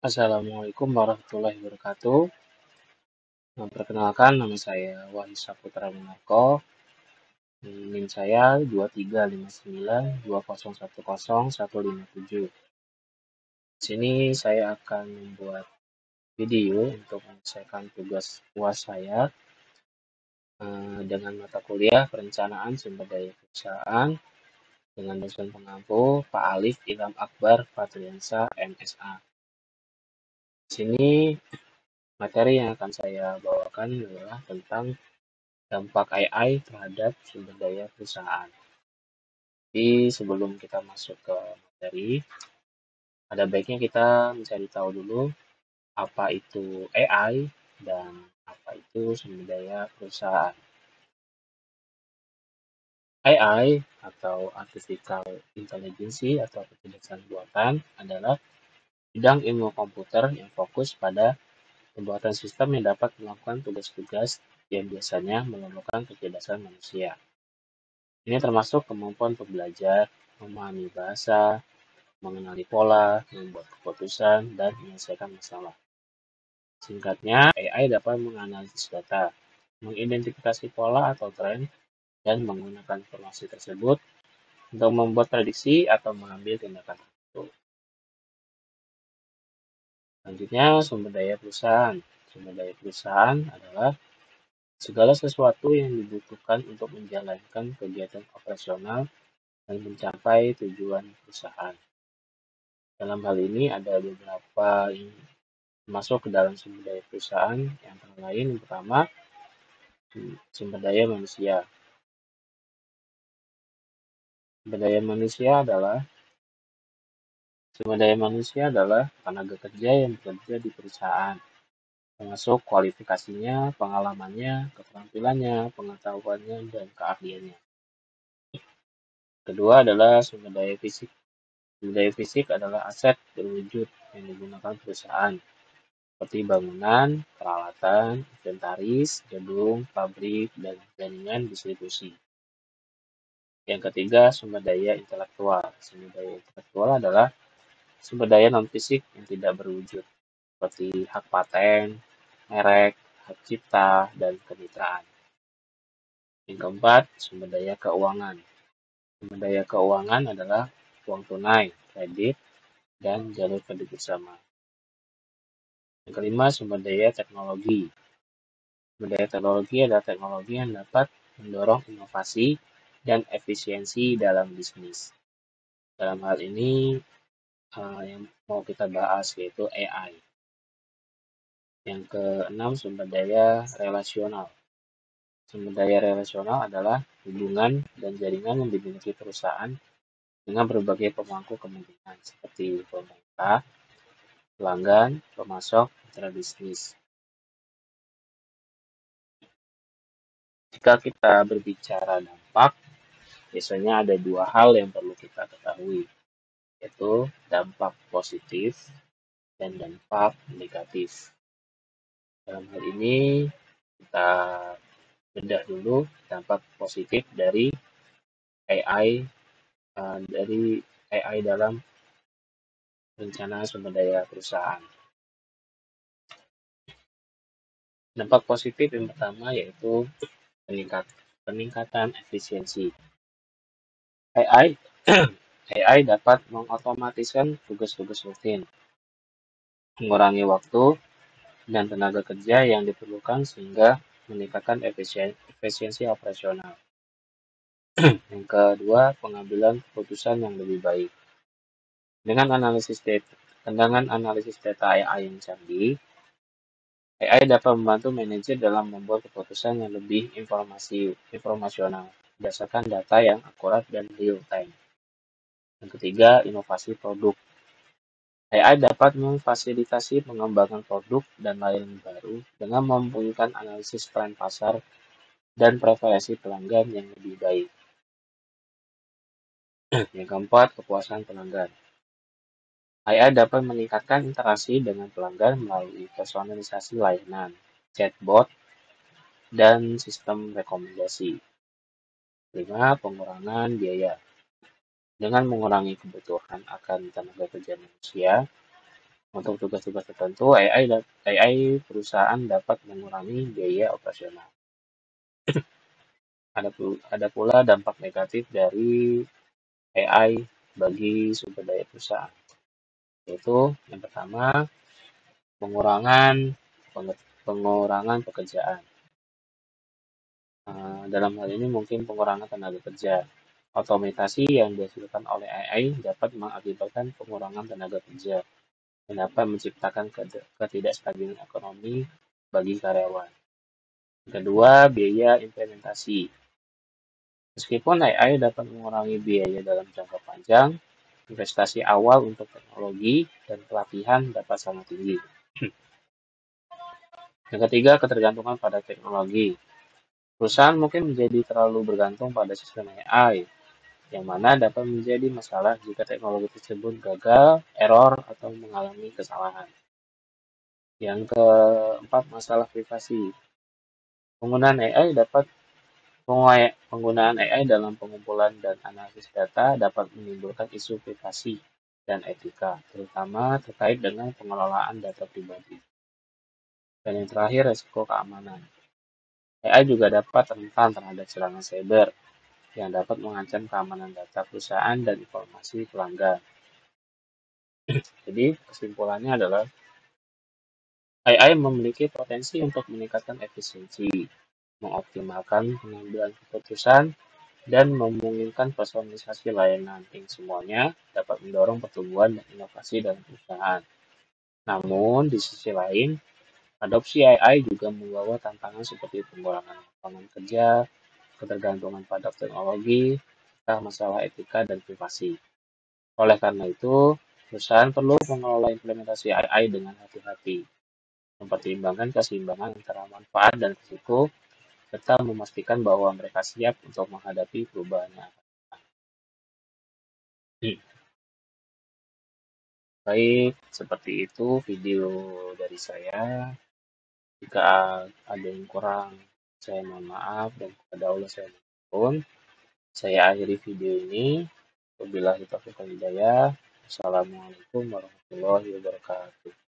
Assalamualaikum warahmatullahi wabarakatuh. Perkenalkan, nama saya Wahyu Saputra Monarko. NIM saya 235920101157. Di sini saya akan membuat video untuk menyelesaikan tugas UAS saya dengan mata kuliah Perencanaan Sumber Daya Perusahaan dengan dosen pengampu Pak Alif Ilham Akbar Fatriansa, MSA. Di sini materi yang akan saya bawakan adalah tentang dampak AI terhadap sumber daya perusahaan. Jadi sebelum kita masuk ke materi, ada baiknya kita mencari tahu dulu apa itu AI dan apa itu sumber daya perusahaan. AI atau Artificial Intelligence atau kecerdasan buatan adalah bidang ilmu komputer yang fokus pada pembuatan sistem yang dapat melakukan tugas-tugas yang biasanya memerlukan kecerdasan manusia. Ini termasuk kemampuan untuk belajar, memahami bahasa, mengenali pola, membuat keputusan, dan menyelesaikan masalah. Singkatnya, AI dapat menganalisis data, mengidentifikasi pola atau tren, dan menggunakan informasi tersebut untuk membuat prediksi atau mengambil tindakan tertentu. Selanjutnya, sumber daya perusahaan. Sumber daya perusahaan adalah segala sesuatu yang dibutuhkan untuk menjalankan kegiatan operasional dan mencapai tujuan perusahaan. Dalam hal ini ada beberapa yang masuk ke dalam sumber daya perusahaan, yang antara lain yang pertama sumber daya manusia. Sumber daya manusia adalah tenaga kerja yang bekerja di perusahaan, termasuk kualifikasinya, pengalamannya, keterampilannya, pengetahuannya, dan keahliannya. Kedua adalah sumber daya fisik. Sumber daya fisik adalah aset berwujud yang digunakan perusahaan, seperti bangunan, peralatan, inventaris, gedung, pabrik, dan jaringan distribusi. Yang ketiga, sumber daya intelektual. Sumber daya intelektual adalah sumber daya non-fisik yang tidak berwujud, seperti hak paten, merek, hak cipta, dan kemitraan. Yang keempat, sumber daya keuangan. Sumber daya keuangan adalah uang tunai, kredit, dan jalur kredit bersama. Yang kelima, sumber daya teknologi. Sumber daya teknologi adalah teknologi yang dapat mendorong inovasi dan efisiensi dalam bisnis. Dalam hal ini yang mau kita bahas yaitu AI. Yang keenam, sumber daya relasional. Sumber daya relasional adalah hubungan dan jaringan yang dimiliki perusahaan dengan berbagai pemangku kepentingan seperti pemerintah, pelanggan, pemasok, mitra bisnis. Jika kita berbicara dampak, biasanya ada dua hal yang perlu kita ketahui, yaitu dampak positif dan dampak negatif. Dalam hal ini, kita bedah dulu dampak positif dari AI dalam rencana sumber daya perusahaan. Dampak positif yang pertama yaitu peningkatan efisiensi. AI dapat mengotomatiskan tugas-tugas rutin, mengurangi waktu dan tenaga kerja yang diperlukan sehingga meningkatkan efisiensi operasional. Yang kedua, pengambilan keputusan yang lebih baik. Dengan analisis data AI yang canggih, AI dapat membantu manajer dalam membuat keputusan yang lebih informasional berdasarkan data yang akurat dan real time. Yang ketiga, inovasi produk. AI dapat memfasilitasi pengembangan produk dan layanan baru dengan mempunyai analisis tren pasar dan preferensi pelanggan yang lebih baik. Yang keempat, kepuasan pelanggan. AI dapat meningkatkan interaksi dengan pelanggan melalui personalisasi layanan, chatbot, dan sistem rekomendasi. 5. Pengurangan biaya. Dengan mengurangi kebutuhan akan tenaga kerja manusia, Untuk tugas-tugas tertentu, AI perusahaan dapat mengurangi biaya operasional. Ada pula dampak negatif dari AI bagi sumber daya perusahaan, yaitu yang pertama, pengurangan pengurangan pekerjaan. Dalam hal ini mungkin pengurangan tenaga kerja. Otomatisasi yang dihasilkan oleh AI dapat mengakibatkan pengurangan tenaga kerja dan dapat menciptakan ketidakstabilan ekonomi bagi karyawan. Yang kedua, biaya implementasi. Meskipun AI dapat mengurangi biaya dalam jangka panjang, investasi awal untuk teknologi dan pelatihan dapat sangat tinggi. Yang ketiga, ketergantungan pada teknologi. Perusahaan mungkin menjadi terlalu bergantung pada sistem AI, yang mana dapat menjadi masalah jika teknologi tersebut gagal, error, atau mengalami kesalahan. Yang keempat, masalah privasi. Penggunaan AI dapat Penggunaan AI dalam pengumpulan dan analisis data dapat menimbulkan isu privasi dan etika, terutama terkait dengan pengelolaan data pribadi. Dan yang terakhir, resiko keamanan. AI juga dapat rentan terhadap serangan cyber yang dapat mengancam keamanan data perusahaan dan informasi pelanggan. Jadi, kesimpulannya adalah AI memiliki potensi untuk meningkatkan efisiensi, mengoptimalkan pengambilan keputusan, dan memungkinkan personalisasi layanan yang semuanya dapat mendorong pertumbuhan dan inovasi dalam perusahaan. Namun, di sisi lain, adopsi AI juga membawa tantangan seperti pengurangan lapangan kerja, ketergantungan pada teknologi, serta masalah etika dan privasi. Oleh karena itu, perusahaan perlu mengelola implementasi AI dengan hati-hati, mempertimbangkan keseimbangan antara manfaat dan risiko, serta memastikan bahwa mereka siap untuk menghadapi perubahan yang akan datang. Baik, seperti itu video dari saya. Jika ada yang kurang, saya mohon maaf dan kepada Allah saya mohon. Saya akhiri video ini. Wabillahi taufiq wal hidayah. Assalamualaikum warahmatullahi wabarakatuh.